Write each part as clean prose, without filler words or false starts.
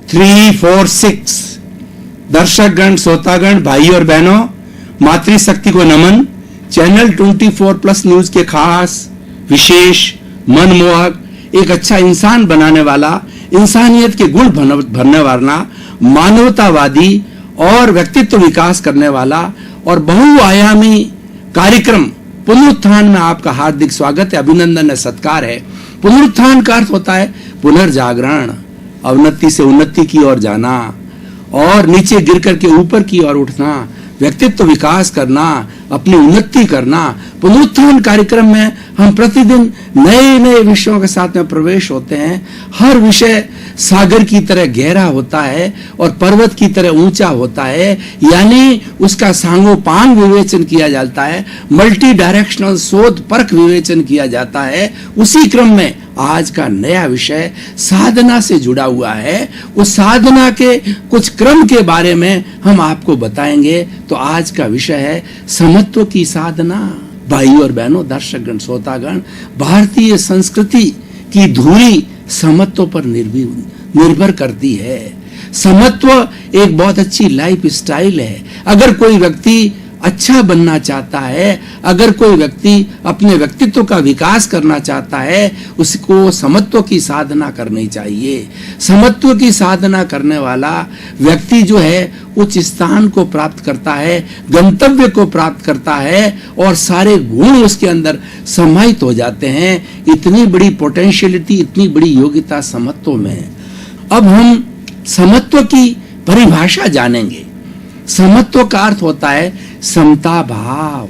346 दर्शकगण, श्रोतागण, भाई और बहनों, मातृशक्ति को नमन। चैनल 24+ न्यूज के खास विशेष मनमोहक, एक अच्छा इंसान बनाने वाला, इंसानियत के गुण भरने वाला, मानवतावादी और व्यक्तित्व विकास करने वाला और बहुआयामी कार्यक्रम पुनरुत्थान में आपका हार्दिक स्वागत है, अभिनंदन है, सत्कार है। पुनरुत्थान का अर्थ होता है पुनर्जागरण, अवनति से उन्नति की ओर जाना और नीचे गिर करके ऊपर की ओर उठना, व्यक्तित्व विकास करना, अपनी उन्नति करना। पुनरुत्थान कार्यक्रम में हम प्रतिदिन नए नए विषयों के साथ में प्रवेश होते हैं। हर विषय सागर की तरह गहरा होता है और पर्वत की तरह ऊंचा होता है, यानी उसका सांगोपांग विवेचन किया जाता है, मल्टी डायरेक्शनल शोध परख विवेचन किया जाता है। उसी क्रम में आज का नया विषय साधना से जुड़ा हुआ है। उस साधना के कुछ क्रम के बारे में हम आपको बताएंगे। तो आज का विषय है समत्व की साधना। भाई और बहनों, दर्शकगण, श्रोतागण, भारतीय संस्कृति की धुरी समत्व पर निर्भर करती है। समत्व एक बहुत अच्छी लाइफ स्टाइल है। अगर कोई व्यक्ति अच्छा बनना चाहता है, अगर कोई व्यक्ति अपने व्यक्तित्व का विकास करना चाहता है, उसको समत्व की साधना करनी चाहिए। समत्व की साधना करने वाला व्यक्ति जो है उच्च स्थान को प्राप्त करता है, गंतव्य को प्राप्त करता है और सारे गुण उसके अंदर समाहित हो जाते हैं। इतनी बड़ी पोटेंशियलिटी, इतनी बड़ी योग्यता समत्व में है। अब हम समत्व की परिभाषा जानेंगे। समत्व का अर्थ होता है समता भाव।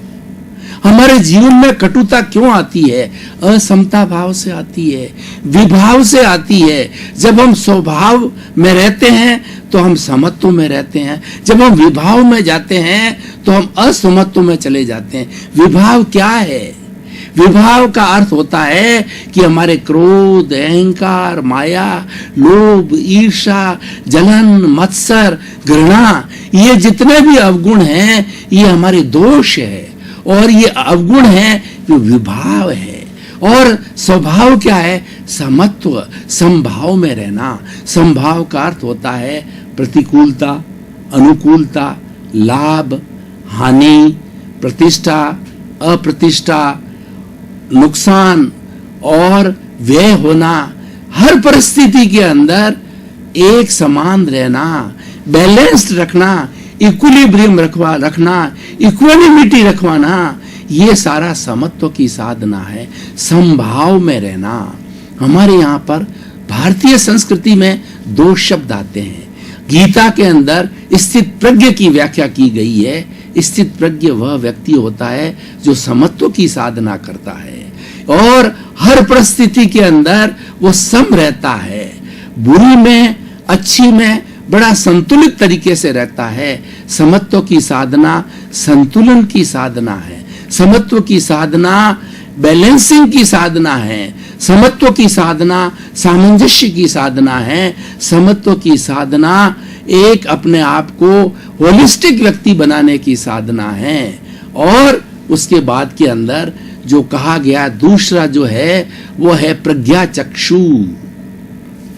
हमारे जीवन में कटुता क्यों आती है? असमता भाव से आती है, विभाव से आती है। जब हम स्वभाव में रहते हैं तो हम समत्व में रहते हैं, जब हम विभाव में जाते हैं तो हम असमत्व में चले जाते हैं। विभाव क्या है? विभाव का अर्थ होता है कि हमारे क्रोध, अहंकार, माया, लोभ, ईर्ष्या, जलन, मत्सर, घृणा, ये जितने भी अवगुण हैं ये हमारे दोष है और ये अवगुण है, ये विभाव है। और स्वभाव क्या है? समत्व, समभाव में रहना। समभाव का अर्थ होता है प्रतिकूलता, अनुकूलता, लाभ, हानि, प्रतिष्ठा, अप्रतिष्ठा, नुकसान और व्यय होना। हर परिस्थिति के अंदर एक समान रहना, बैलेंस्ड रखना, इक्विलिब्रियम रखना, इक्वानिमिटी रखवाना, ये सारा समत्व की साधना है। समभाव में रहना। हमारे यहाँ पर भारतीय संस्कृति में दो शब्द आते हैं। गीता के अंदर स्थित प्रज्ञ की व्याख्या की गई है। स्थित प्रज्ञ वह व्यक्ति होता है जो समत्व की साधना करता है और हर परिस्थिति के अंदर वो सम रहता है। बुरी में, अच्छी में बड़ा संतुलित तरीके से रहता है। समत्व की साधना संतुलन की साधना है। समत्व की साधना बैलेंसिंग की साधना है। समत्व की साधना सामंजस्य की साधना है। समत्व की साधना एक अपने आप को होलिस्टिक व्यक्ति बनाने की साधना है। और उसके बाद के अंदर जो कहा गया दूसरा जो है वो है प्रज्ञा चक्षु।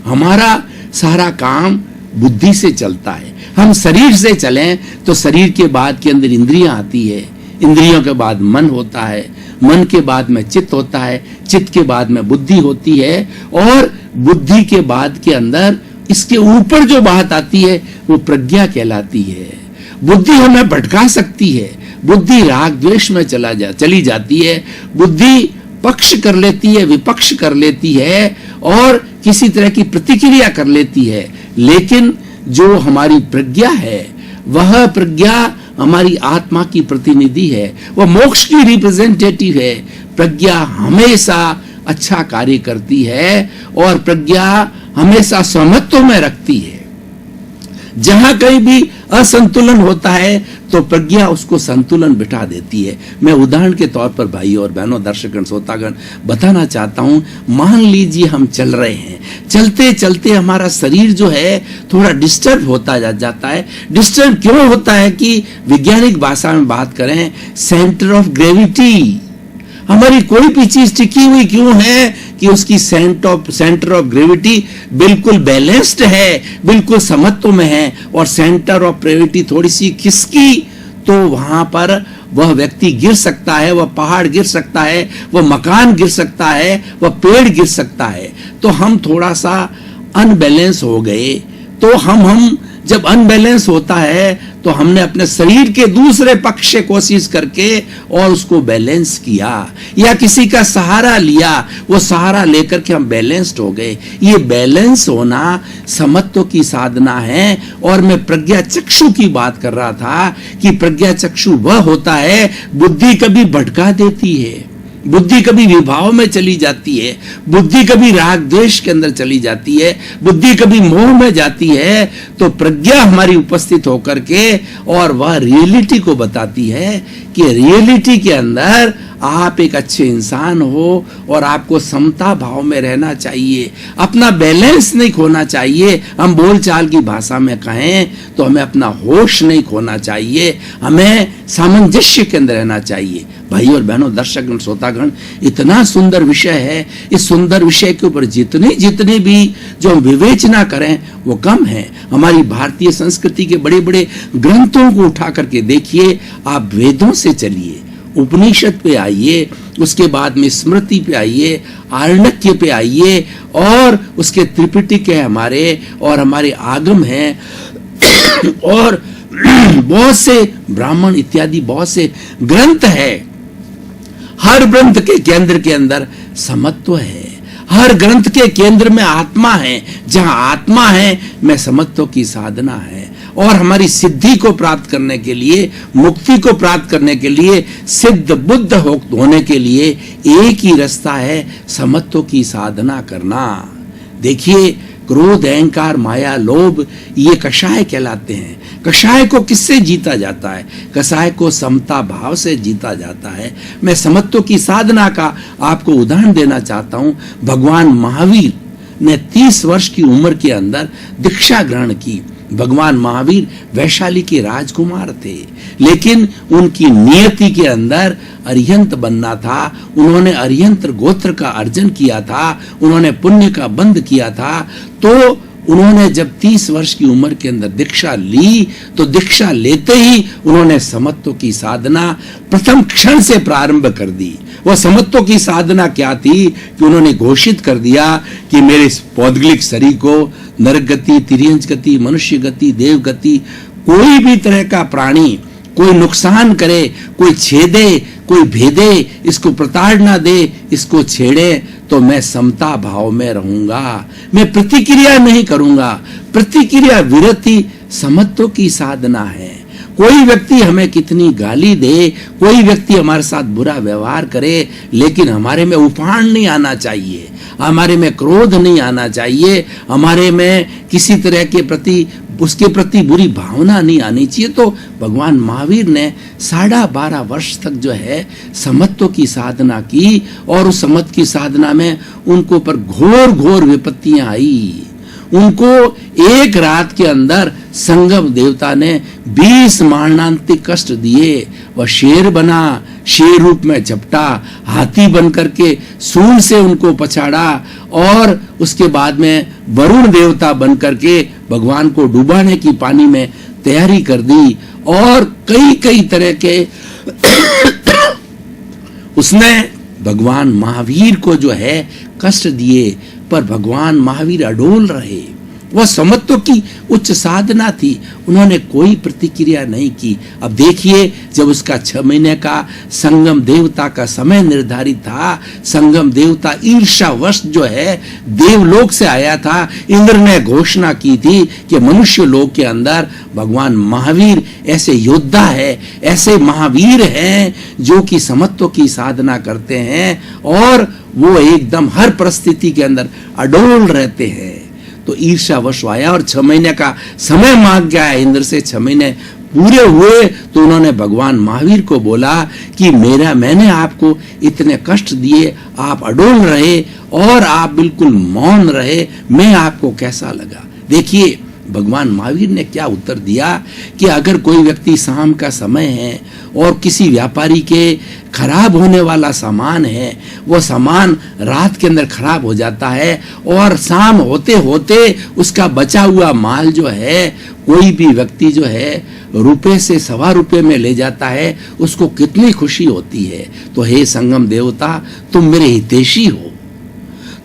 हमारा सारा काम बुद्धि से चलता है। हम शरीर से चलें तो शरीर के बाद के अंदर इंद्रियां आती है, इंद्रियों के बाद मन होता है, मन के बाद में चित्त होता है, चित्त के बाद में बुद्धि होती है और बुद्धि के बाद के अंदर इसके ऊपर जो बात आती है वो प्रज्ञा कहलाती है। बुद्धि हमें भटका सकती है, बुद्धि राग द्वेष में चली जाती है, बुद्धि पक्ष कर लेती है, विपक्ष कर लेती है और किसी तरह की प्रतिक्रिया कर लेती है। लेकिन जो हमारी प्रज्ञा है वह प्रज्ञा हमारी आत्मा की प्रतिनिधि है, वह मोक्ष की रिप्रेजेंटेटिव है। प्रज्ञा हमेशा अच्छा कार्य करती है और प्रज्ञा हमेशा समत्व में रखती है। जहां कहीं भी असंतुलन होता है तो प्रज्ञा उसको संतुलन बिठा देती है। मैं उदाहरण के तौर पर भाई और बहनों, दर्शकगण, श्रोतागण बताना चाहता हूं। मान लीजिए हम चल रहे हैं, चलते चलते हमारा शरीर जो है थोड़ा डिस्टर्ब होता जाता है। डिस्टर्ब क्यों होता है कि वैज्ञानिक भाषा में बात करें, सेंटर ऑफ ग्रेविटी हमारी कोई भी चीज टिकी हुई क्यों है कि उसकी सेंटर ऑफ ग्रेविटी बिल्कुल बैलेंस्ड है, बिल्कुल समत्व में है, और सेंटर ऑफ ग्रेविटी थोड़ी सी खिसकी तो वहां पर वह व्यक्ति गिर सकता है, वह पहाड़ गिर सकता है, वह मकान गिर सकता है, वह पेड़ गिर सकता है। तो हम थोड़ा सा अनबैलेंस हो गए। तो हम जब अनबैलेंस होता है तो हमने अपने शरीर के दूसरे पक्ष से कोशिश करके और उसको बैलेंस किया, या किसी का सहारा लिया, वो सहारा लेकर के हम बैलेंस्ड हो गए। ये बैलेंस होना समत्व की साधना है। और मैं प्रज्ञा चक्षु की बात कर रहा था कि प्रज्ञा चक्षु वह होता है, बुद्धि कभी भटका देती है, बुद्धि कभी विभाव में चली जाती है, बुद्धि कभी राग द्वेष के अंदर चली जाती है, बुद्धि कभी मोह में जाती है, तो प्रज्ञा हमारी उपस्थित होकर के और वह रियलिटी को बताती है कि रियलिटी के अंदर आप एक अच्छे इंसान हो और आपको समता भाव में रहना चाहिए, अपना बैलेंस नहीं खोना चाहिए। हम बोलचाल की भाषा में कहें तो हमें अपना होश नहीं खोना चाहिए, हमें सामंजस्य के अंदर रहना चाहिए। भाई और बहनों, दर्शकगण, श्रोतागण, इतना सुंदर विषय है। इस सुंदर विषय के ऊपर जितने भी जो हम विवेचना करें वो कम है। हमारी भारतीय संस्कृति के बड़े बड़े ग्रंथों को उठा करके देखिए, आप वेदों से चलिए, उपनिषद पे आइए, उसके बाद में स्मृति पे आइए, आरण्यक पे आइए, और उसके त्रिपिटक है हमारे, और हमारे आगम हैं और बहुत से ब्राह्मण इत्यादि बहुत से ग्रंथ है। हर ग्रंथ के केंद्र के अंदर समत्व है, हर ग्रंथ के केंद्र में आत्मा है। जहां आत्मा है में समत्व की साधना है। और हमारी सिद्धि को प्राप्त करने के लिए, मुक्ति को प्राप्त करने के लिए, सिद्ध बुद्ध होने के लिए एक ही रास्ता है, समत्व की साधना करना। देखिए, क्रोध, अहंकार, माया, लोभ, ये कषाय कहलाते हैं। कषाय को किससे जीता जाता है? कषाय को समता भाव से जीता जाता है। मैं समत्व की साधना का आपको उदाहरण देना चाहता हूं। भगवान महावीर ने 30 वर्ष की उम्र के अंदर दीक्षा ग्रहण की। भगवान महावीर वैशाली के राजकुमार थे, लेकिन उनकी नियति के अंदर अरिहंत बनना था। उन्होंने अरिहंत गोत्र का अर्जन किया था, उन्होंने पुण्य का बंध किया था। तो उन्होंने जब 30 वर्ष की उम्र के अंदर दीक्षा ली, तो दीक्षा लेते ही उन्होंने समत्व की साधना प्रथम क्षण से प्रारंभ कर दी। वह समत्व की साधना क्या थी कि उन्होंने घोषित कर दिया कि मेरे इस पौद्गलिक शरीर को नरक गति, तिर्यंच गति, मनुष्य गति, देव गति, कोई भी तरह का प्राणी कोई नुकसान करे, कोई छेदे, कोई भेदे, इसको प्रताड़ना दे, इसको छेड़े, तो मैं समता भाव में रहूंगा, मैं प्रतिक्रिया नहीं करूंगा। प्रतिक्रिया विरति समत्व की साधना है। कोई व्यक्ति हमें कितनी गाली दे, कोई व्यक्ति हमारे साथ बुरा व्यवहार करे, लेकिन हमारे में उफान नहीं आना चाहिए, हमारे में क्रोध नहीं आना चाहिए, हमारे में किसी तरह के प्रति उसके प्रति बुरी भावना नहीं आनी चाहिए। तो भगवान महावीर ने 12.5 वर्ष तक जो है समत्व की साधना की, और उस समत्व की साधना में उनको पर घोर घोर विपत्तियां आई। उनको एक रात के अंदर संगम देवता ने 20 मरणांतिक कष्ट दिए। वह शेर बना, शेर रूप में झपटा, हाथी बन करके सूंड से उनको पछाड़ा, और उसके बाद में वरुण देवता बन करके भगवान को डुबाने की पानी में तैयारी कर दी। और कई कई तरह के उसने भगवान महावीर को जो है कष्ट दिए, पर भगवान महावीर अडोल रहे। वह समत्व की उच्च साधना थी, उन्होंने कोई प्रतिक्रिया नहीं की। अब देखिए, जब उसका 6 महीने का संगम देवता का समय निर्धारित था, संगम देवता ईर्ष्यावश जो है देवलोक से आया था। इंद्र ने घोषणा की थी कि मनुष्य लोक के अंदर भगवान महावीर ऐसे योद्धा है, ऐसे महावीर हैं जो कि समत्व की साधना करते हैं, और वो एकदम हर परिस्थिति के अंदर अडोल रहते हैं। तो ईर्ष्यावश आया और 6 महीने का समय मांग गया इंद्र से। 6 महीने पूरे हुए तो उन्होंने भगवान महावीर को बोला कि मैंने आपको इतने कष्ट दिए, आप अडोल रहे और आप बिल्कुल मौन रहे, मैं आपको कैसा लगा। देखिए, भगवान महावीर ने क्या उत्तर दिया कि अगर कोई व्यक्ति शाम का समय है और किसी व्यापारी के खराब होने वाला सामान है, वो सामान रात के अंदर खराब हो जाता है और शाम होते होते उसका बचा हुआ माल जो है कोई भी व्यक्ति जो है रुपए से ₹1.25 में ले जाता है, उसको कितनी खुशी होती है। तो हे संगम देवता, तुम मेरे हितैषी हो,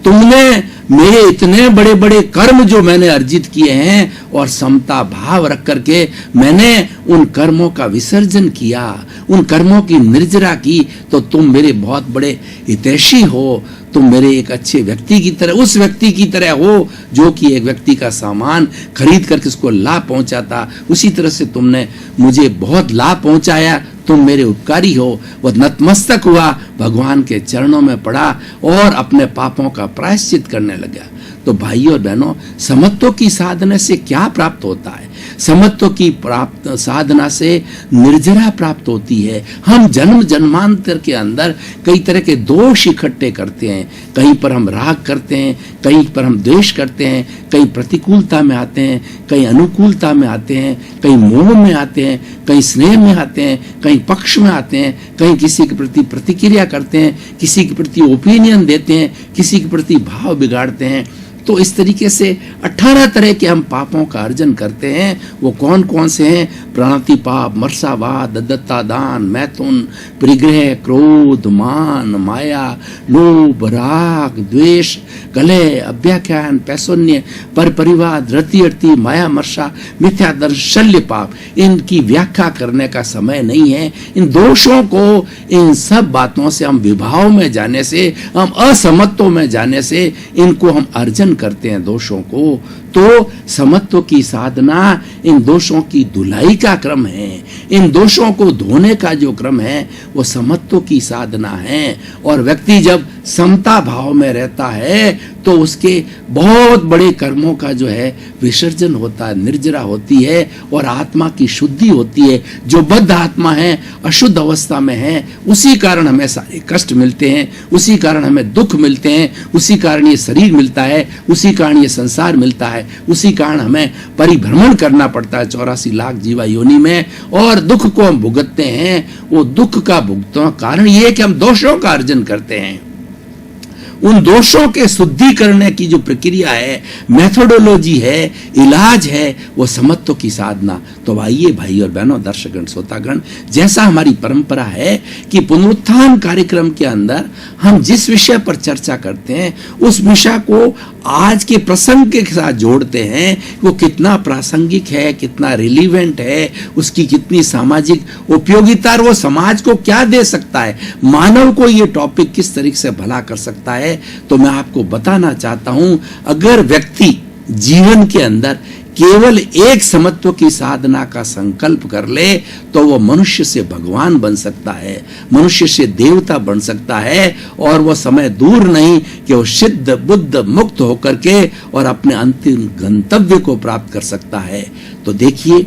तुमने मेरे इतने बड़े बड़े कर्म जो मैंने अर्जित किए हैं और समता भाव रख करके मैंने उन कर्मों का विसर्जन किया, उन कर्मों की निर्जरा की, तो तुम मेरे बहुत बड़े हितैषी हो। तुम मेरे एक अच्छे व्यक्ति की तरह, उस व्यक्ति की तरह हो जो कि एक व्यक्ति का सामान खरीद करके उसको लाभ पहुंचाता, उसी तरह से तुमने मुझे बहुत लाभ पहुंचाया। तुम मेरे उपकारी हो। वह नतमस्तक हुआ, भगवान के चरणों में पड़ा और अपने पापों का प्रायश्चित करने लगा। तो भाइयों और बहनों, समत्व की साधना से क्या प्राप्त होता है? समत्व की प्राप्त साधना से निर्जरा प्राप्त होती है। हम जन्म जन्मांतर के अंदर कई तरह के दोष इकट्ठे करते हैं, कहीं पर हम राग करते हैं, कहीं पर हम द्वेष करते हैं, कहीं प्रतिकूलता में आते हैं, कहीं अनुकूलता में आते हैं, कहीं मोह में आते हैं, कहीं स्नेह में आते हैं, कहीं पक्ष में आते हैं, कहीं किसी के प्रति प्रतिक्रिया करते हैं, किसी के प्रति ओपिनियन देते हैं, किसी के प्रति भाव बिगाड़ते हैं। तो इस तरीके से 18 तरह के हम पापों का अर्जन करते हैं। वो कौन कौन से हैं? प्रणति पाप, मर्सावाद, दत्ता दान, मैथुन, परिग्रह, क्रोध, मान, माया, लोभ, राग, द्वेष, कलह, अभ्याख्यान, पैशोन्य, पर परिवाद, रति अर्थी, माया, मर्षा, मिथ्यादर्श, शल्य पाप। इनकी व्याख्या करने का समय नहीं है। इन दोषों को, इन सब बातों से हम विभाव में जाने से, हम असमत्व में जाने से इनको हम अर्जन करते हैं दोषों को। तो समत्व की साधना इन दोषों की धुलाई का क्रम है, इन दोषों को धोने का जो क्रम है वो समत्व की साधना है। और व्यक्ति जब समता भाव में रहता है तो उसके बहुत बड़े कर्मों का जो है विसर्जन होता है, निर्जरा होती है और आत्मा की शुद्धि होती है। जो बद्ध आत्मा है, अशुद्ध अवस्था में है, उसी कारण हमें सारे कष्ट मिलते हैं, उसी कारण हमें दुख मिलते हैं, उसी कारण ये शरीर मिलता है, उसी कारण ये संसार मिलता है, उसी कारण हमें परिभ्रमण करना पड़ता है 84 लाख जीवा योनि में, और दुख को हम भुगतते हैं। वो दुख का भुगतना कारण ये है कि हम दोषों का अर्जन करते हैं। उन दोषों के शुद्धि करने की जो प्रक्रिया है, मेथोडोलॉजी है, इलाज है, वो समत्व की साधना। तो आइए भाई और बहनों, दर्शकगण, श्रोतागण, जैसा हमारी परंपरा है कि पुनरुत्थान कार्यक्रम के अंदर हम जिस विषय पर चर्चा करते हैं उस विषय को आज के प्रसंग के साथ जोड़ते हैं। वो कितना प्रासंगिक है, कितना रिलीवेंट है, उसकी कितनी सामाजिक उपयोगिता, और वो समाज को क्या दे सकता है, मानव को ये टॉपिक किस तरीके से भला कर सकता है। तो मैं आपको बताना चाहता हूं, अगर व्यक्ति जीवन के अंदर केवल एक समत्व की साधना का संकल्प कर ले तो वो मनुष्य से भगवान बन सकता है, मनुष्य से देवता बन सकता है, और वो समय दूर नहीं कि वो सिद्ध बुद्ध मुक्त होकर के और अपने अंतिम गंतव्य को प्राप्त कर सकता है। तो देखिए,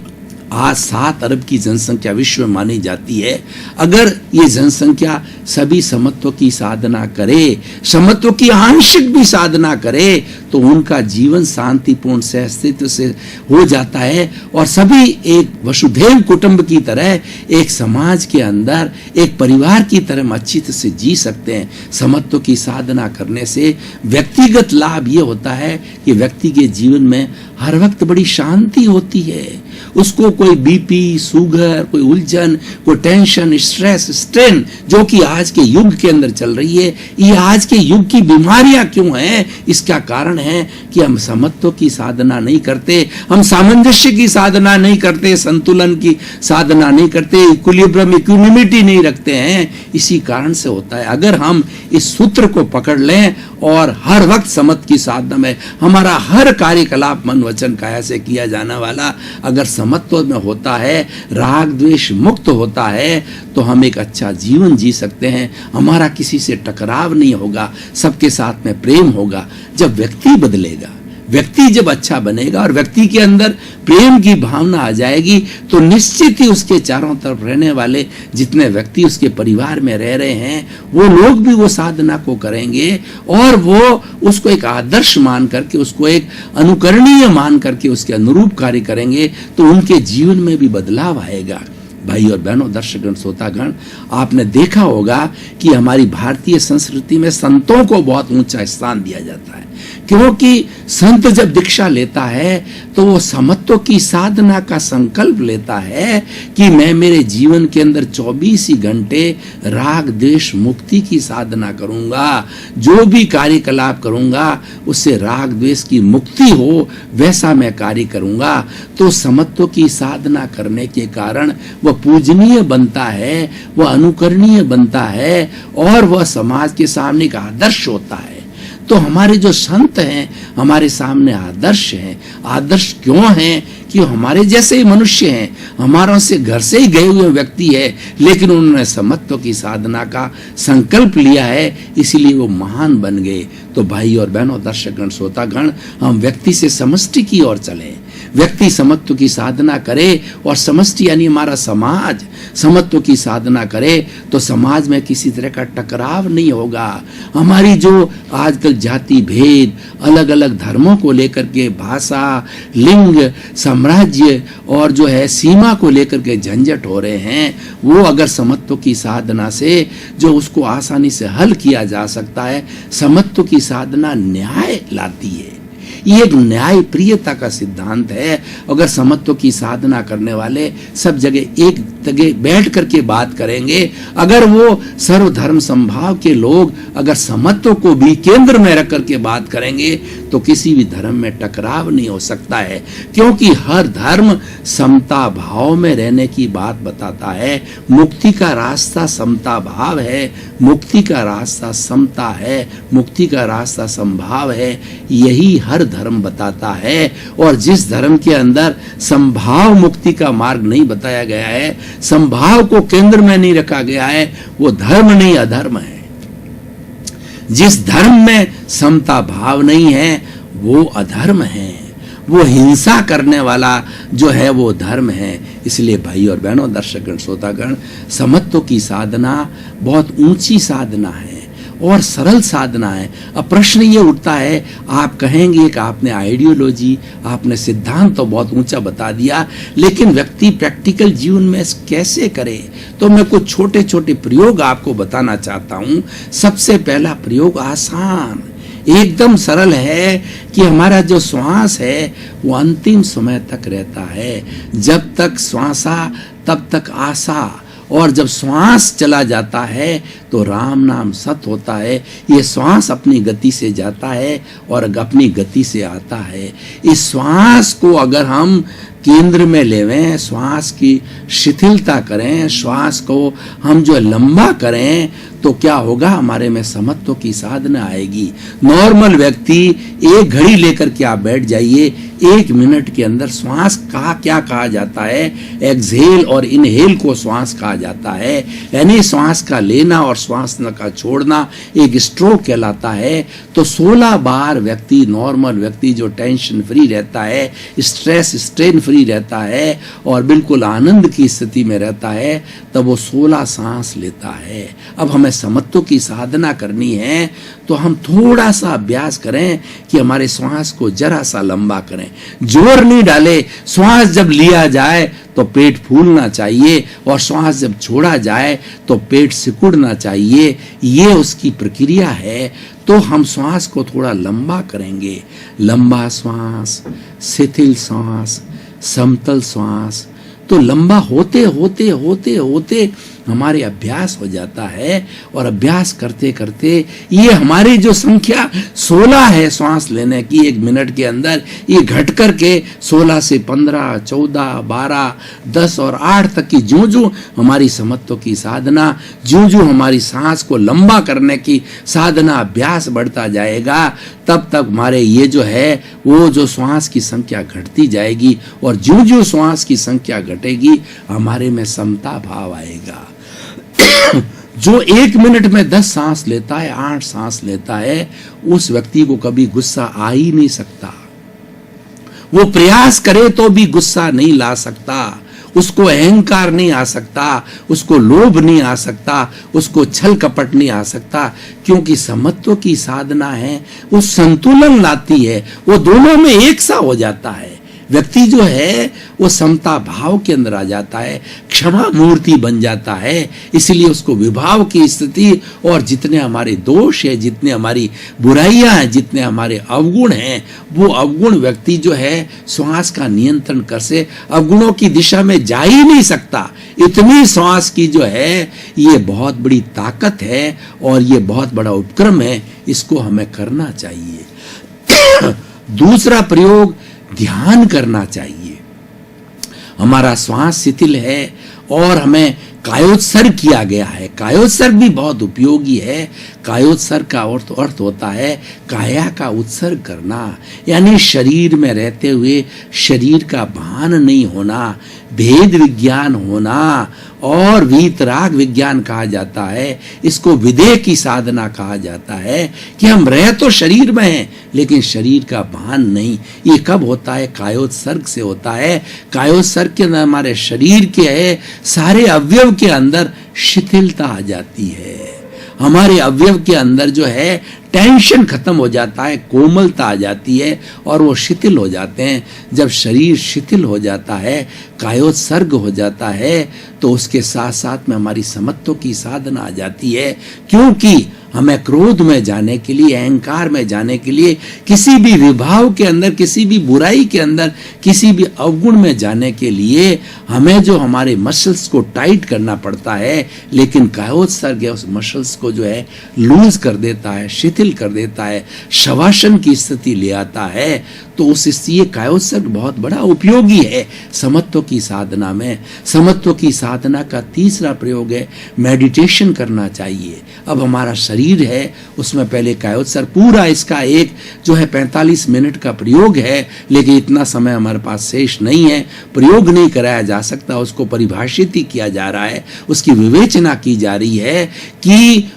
आज 7 अरब की जनसंख्या विश्व में मानी जाती है। अगर ये जनसंख्या सभी समत्व की साधना करे, समत्व की आंशिक भी साधना करे, तो उनका जीवन शांतिपूर्ण से अस्तित्व से हो जाता है और सभी एक वसुधैव कुटुंब की तरह, एक समाज के अंदर, एक परिवार की तरह अच्छी तरह से जी सकते हैं। समत्व की साधना करने से व्यक्तिगत लाभ ये होता है कि व्यक्ति के जीवन में हर वक्त बड़ी शांति होती है। उसको कोई बीपी, शुगर, कोई उलझन, कोई टेंशन, स्ट्रेस, स्ट्रेन जो कि आज के युग के अंदर चल रही है, ये आज के युग की बीमारियां क्यों हैं? इसका कारण है कि हम समत्व की साधना नहीं करते, हम सामंजस्य की साधना नहीं करते, संतुलन की साधना नहीं करते, इक्विलिब्रियम, इक्विनिमिटी नहीं रखते हैं। इसी कारण से होता है। अगर हम इस सूत्र को पकड़ लें और हर वक्त समत्व की साधना में हमारा हर कार्यकलाप मन वचन काया से किया जाने वाला अगर समत्व में होता है, राग द्वेष मुक्त होता है, तो हम एक अच्छा जीवन जी सकते हैं। हमारा किसी से टकराव नहीं होगा, सबके साथ में प्रेम होगा। जब व्यक्ति बदलेगा, व्यक्ति जब अच्छा बनेगा और व्यक्ति के अंदर प्रेम की भावना आ जाएगी तो निश्चित ही उसके चारों तरफ रहने वाले जितने व्यक्ति उसके परिवार में रह रहे हैं वो लोग भी वो साधना को करेंगे और वो उसको एक आदर्श मान करके, उसको एक अनुकरणीय मान करके उसके अनुरूप कार्य करेंगे तो उनके जीवन में भी बदलाव आएगा। भाई और बहनों, दर्शकगण, श्रोतागण, आपने देखा होगा कि हमारी भारतीय संस्कृति में संतों को बहुत ऊंचा स्थान दिया जाता है, क्योंकि संत जब दीक्षा लेता है तो वो समत्व की साधना का संकल्प लेता है कि मैं मेरे जीवन के अंदर 24 ही घंटे राग द्वेष मुक्ति की साधना करूंगा, जो भी कार्यकलाप करूंगा उससे राग द्वेष की मुक्ति हो वैसा मैं कार्य करूंगा। तो समत्व की साधना करने के कारण वह पूजनीय बनता है, वह अनुकरणीय बनता है और वह समाज के सामने एक आदर्श होता है। तो हमारे जो संत हैं हमारे सामने आदर्श हैं। आदर्श क्यों हैं? कि हमारे जैसे ही मनुष्य हैं, हमारों से घर से ही गए हुए व्यक्ति है, लेकिन उन्होंने समत्व की साधना का संकल्प लिया है, इसीलिए वो महान बन गए। तो भाई और बहनों, दर्शकगण, श्रोतागण, हम व्यक्ति से समष्टि की ओर चलें। व्यक्ति समत्व की साधना करे और समष्टि यानी हमारा समाज समत्व की साधना करे तो समाज में किसी तरह का टकराव नहीं होगा। हमारी जो आजकल जाति भेद, अलग अलग धर्मों को लेकर के भाषा, लिंग, साम्राज्य और जो है सीमा को लेकर के झंझट हो रहे हैं, वो अगर समत्व की साधना से जो उसको आसानी से हल किया जा सकता है। समत्व की साधना न्याय लाती है, ये एक न्याय प्रियता का सिद्धांत है। अगर समत्व की साधना करने वाले सब जगह एक जगह बैठ करके बात करेंगे, अगर वो सर्वधर्म समभाव के लोग अगर समत्व को भी केंद्र में रख करके बात करेंगे तो किसी भी धर्म में टकराव नहीं हो सकता है, क्योंकि हर धर्म समता भाव में रहने की बात बताता है। मुक्ति का रास्ता समता भाव है, मुक्ति का रास्ता समता है, मुक्ति का रास्ता संभाव है, यही हर धर्म बताता है। और जिस धर्म के अंदर संभाव मुक्ति का मार्ग नहीं बताया गया है, संभाव को केंद्र में नहीं रखा गया है, वो धर्म नहीं अधर्म है। जिस धर्म में समता भाव नहीं है वो अधर्म है, वो हिंसा करने वाला जो है वो धर्म है। इसलिए भाई और बहनों, दर्शकगण, श्रोतागण, समत्व की साधना बहुत ऊंची साधना है और सरल साधना है। अब प्रश्न ये उठता है, आप कहेंगे कि आपने आइडियोलॉजी, आपने सिद्धांत तो बहुत ऊंचा बता दिया, लेकिन व्यक्ति प्रैक्टिकल जीवन में कैसे करे? तो मैं कुछ छोटे छोटे प्रयोग आपको बताना चाहता हूं। सबसे पहला प्रयोग आसान, एकदम सरल है कि हमारा जो श्वास है वो अंतिम समय तक रहता है। जब तक श्वासा तब तक आशा, और जब श्वास चला जाता है तो राम नाम सत होता है। ये श्वास अपनी गति से जाता है और अपनी गति से आता है। इस श्वास को अगर हम केंद्र में लेवें, श्वास की शिथिलता करें, श्वास को हम जो लंबा करें तो क्या होगा? हमारे में समत्व की साधना आएगी। नॉर्मल व्यक्ति एक घड़ी लेकर के आप बैठ जाइए, 1 मिनट के अंदर श्वास का क्या कहा जाता है? एक्सहेल और इनहेल को श्वास कहा जाता है, यानी श्वास का लेना और श्वास का छोड़ना एक स्ट्रोक कहलाता है। तो 16 बार व्यक्ति, नॉर्मल व्यक्ति जो टेंशन फ्री रहता है, स्ट्रेस स्ट्रेन फ्री रहता है और बिल्कुल आनंद की स्थिति में रहता है, तब वो 16 सांस लेता है। अब हमें समत्व की साधना करनी है तो हम थोड़ा सा अभ्यास करें कि हमारे श्वास को जरा सा लंबा करें, जोर नहीं डाले। श्वास जब लिया जाए तो पेट फूलना चाहिए और श्वास जब छोड़ा जाए तो पेट सिकुड़ना चाहिए, ये उसकी प्रक्रिया है। तो हम श्वास को थोड़ा लंबा करेंगे, लंबा श्वास, शिथिल श्वास, समतल श्वास। तो लंबा होते होते होते होते हमारे अभ्यास हो जाता है और अभ्यास करते करते ये हमारी जो संख्या 16 है श्वास लेने की 1 मिनट के अंदर, ये घट करके 16 से 15, 14, 12, 10 और 8 तक की जो हमारी समत्व की साधना, जो हमारी सांस को लंबा करने की साधना अभ्यास बढ़ता जाएगा, तब तक हमारे ये जो है वो जो श्वास की संख्या घटती जाएगी और जो श्वास की संख्या घटेगी हमारे में समता भाव आएगा। जो 1 मिनट में 10 सांस लेता है, 8 सांस लेता है, उस व्यक्ति को कभी गुस्सा आ ही नहीं सकता। वो प्रयास करे तो भी गुस्सा नहीं ला सकता, उसको अहंकार नहीं आ सकता, उसको लोभ नहीं आ सकता, उसको छल कपट नहीं आ सकता, क्योंकि समत्व की साधना है, वो संतुलन लाती है, वो दोनों में एक सा हो जाता है। व्यक्ति जो है वो समता भाव के अंदर आ जाता है, क्षमा मूर्ति बन जाता है। इसलिए उसको विभाव की स्थिति और जितने हमारे दोष है, जितने हमारी बुराइयां हैं, जितने हमारे अवगुण हैं, वो अवगुण व्यक्ति जो है श्वास का नियंत्रण कर से अवगुणों की दिशा में जा ही नहीं सकता। इतनी श्वास की जो है ये बहुत बड़ी ताकत है और ये बहुत बड़ा उपक्रम है, इसको हमें करना चाहिए। दूसरा प्रयोग ध्यान करना चाहिए। हमारा श्वास शिथिल है और हमें कायोत्सर्ग किया गया है। कायोत्सर्ग भी बहुत उपयोगी है। कायोत्सर्ग का अर्थ होता है काया का उत्सर्ग करना, यानी शरीर में रहते हुए शरीर का भान नहीं होना, भेद विज्ञान होना और वीतराग विज्ञान कहा जाता है। इसको विदेह की साधना कहा जाता है कि हम रह तो शरीर में हैं लेकिन शरीर का भान नहीं। ये कब होता है? कायोत्सर्ग से होता है। कायोत्सर्ग के अंदर हमारे शरीर के है सारे अवयव के अंदर शिथिलता आ जाती है। हमारे अवयव के अंदर जो है टेंशन खत्म हो जाता है, कोमलता आ जाती है और वो शिथिल हो जाते हैं। जब शरीर शिथिल हो जाता है, कायोत्सर्ग हो जाता है, तो उसके साथ साथ में हमारी समत्व की साधना आ जाती है। क्योंकि हमें क्रोध में जाने के लिए, अहंकार में जाने के लिए, किसी भी विभाव के अंदर, किसी भी बुराई के अंदर, किसी भी अवगुण में जाने के लिए हमें जो हमारे मसल्स को टाइट करना पड़ता है, लेकिन कायोत्सर्ग उस मसल्स को जो है लूज कर देता है, शिथिल कर देता है, शवासन की स्थिति ले आता है। तो उस ये कायोत्सर्ग बहुत बड़ा उपयोगी है समत्व की साधना में। समत्व की साधना का तीसरा प्रयोग है मेडिटेशन करना चाहिए। अब हमारा शरीर है उसमें पहले कायोत्सर्ग पूरा इसका एक जो है 45 मिनट का प्रयोग है, लेकिन इतना समय हमारे पास शेष नहीं है, प्रयोग नहीं कराया जा सकता। उसको परिभाषित ही किया जा रहा है, उसकी विवेचना की जा रही है कि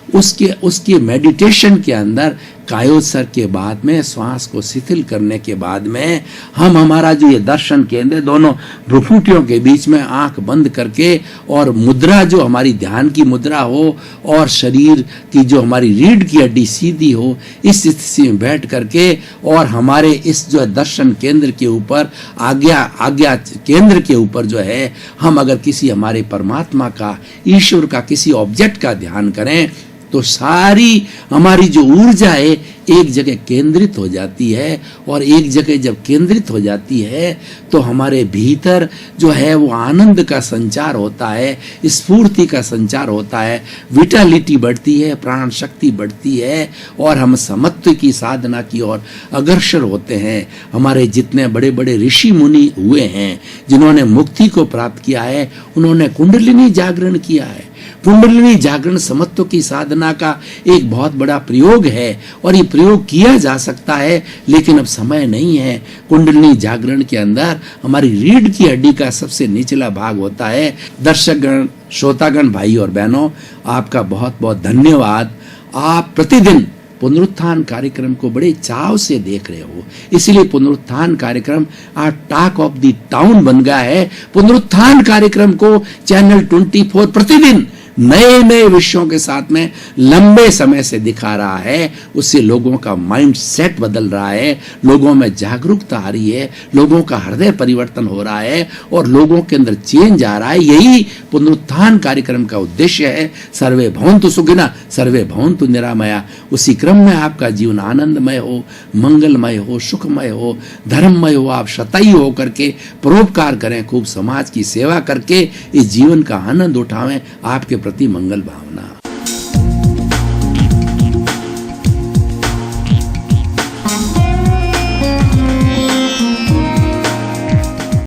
उसके मेडिटेशन के अंदर कायोत्सर्ग के बाद में, श्वास को शिथिल करने के बाद में, हम हमारा जो ये दर्शन केंद्र दोनों भ्रुकुटियों के बीच में आंख बंद करके और मुद्रा जो हमारी ध्यान की मुद्रा हो और शरीर की जो हमारी रीढ़ की हड्डी सीधी हो, इस स्थिति में बैठ करके और हमारे इस जो दर्शन केंद्र के ऊपर आज्ञा केंद्र के ऊपर जो है हम अगर किसी हमारे परमात्मा का, ईश्वर का, किसी ऑब्जेक्ट का ध्यान करें तो सारी हमारी जो ऊर्जा है एक जगह केंद्रित हो जाती है। और एक जगह जब केंद्रित हो जाती है तो हमारे भीतर जो है वो आनंद का संचार होता है, स्फूर्ति का संचार होता है, विटालिटी बढ़ती है, प्राण शक्ति बढ़ती है और हम समत्व की साधना की ओर अग्रसर होते हैं। हमारे जितने बड़े बड़े ऋषि मुनि हुए हैं जिन्होंने मुक्ति को प्राप्त किया है, उन्होंने कुंडलिनी जागरण किया है। कुंडलिनी जागरण समत्व की साधना का एक बहुत बड़ा प्रयोग है और ये प्रयोग किया जा सकता है, लेकिन अब समय नहीं है। कुंडलिनी जागरण के अंदर हमारी रीढ़ की हड्डी का सबसे निचला भाग होता है। दर्शकगण, श्रोतागण, भाई और बहनों, आपका बहुत बहुत धन्यवाद। आप प्रतिदिन पुनरुत्थान कार्यक्रम को बड़े चाव से देख रहे हो, इसलिए पुनरुत्थान कार्यक्रम आज टॉक ऑफ द टाउन बन गया है। पुनरुत्थान कार्यक्रम को चैनल 24 प्रतिदिन नए नए विषयों के साथ में लंबे समय से दिखा रहा है। उससे लोगों का माइंड सेट बदल रहा है, लोगों में जागरूकता आ रही है, लोगों का हृदय परिवर्तन हो रहा है और लोगों के अंदर चेंज आ रहा है। यही पुनरुत्थान कार्यक्रम का उद्देश्य है। सर्वे भवन्तु सुखिनः, सर्वे भवन्तु निरामया। उसी क्रम में आपका जीवन आनंदमय हो, मंगलमय हो, सुखमय हो, धर्ममय हो। आप शतायु हो करके परोपकार करें, खूब समाज की सेवा करके इस जीवन का आनंद उठावें। आपके प्रति मंगल भावना।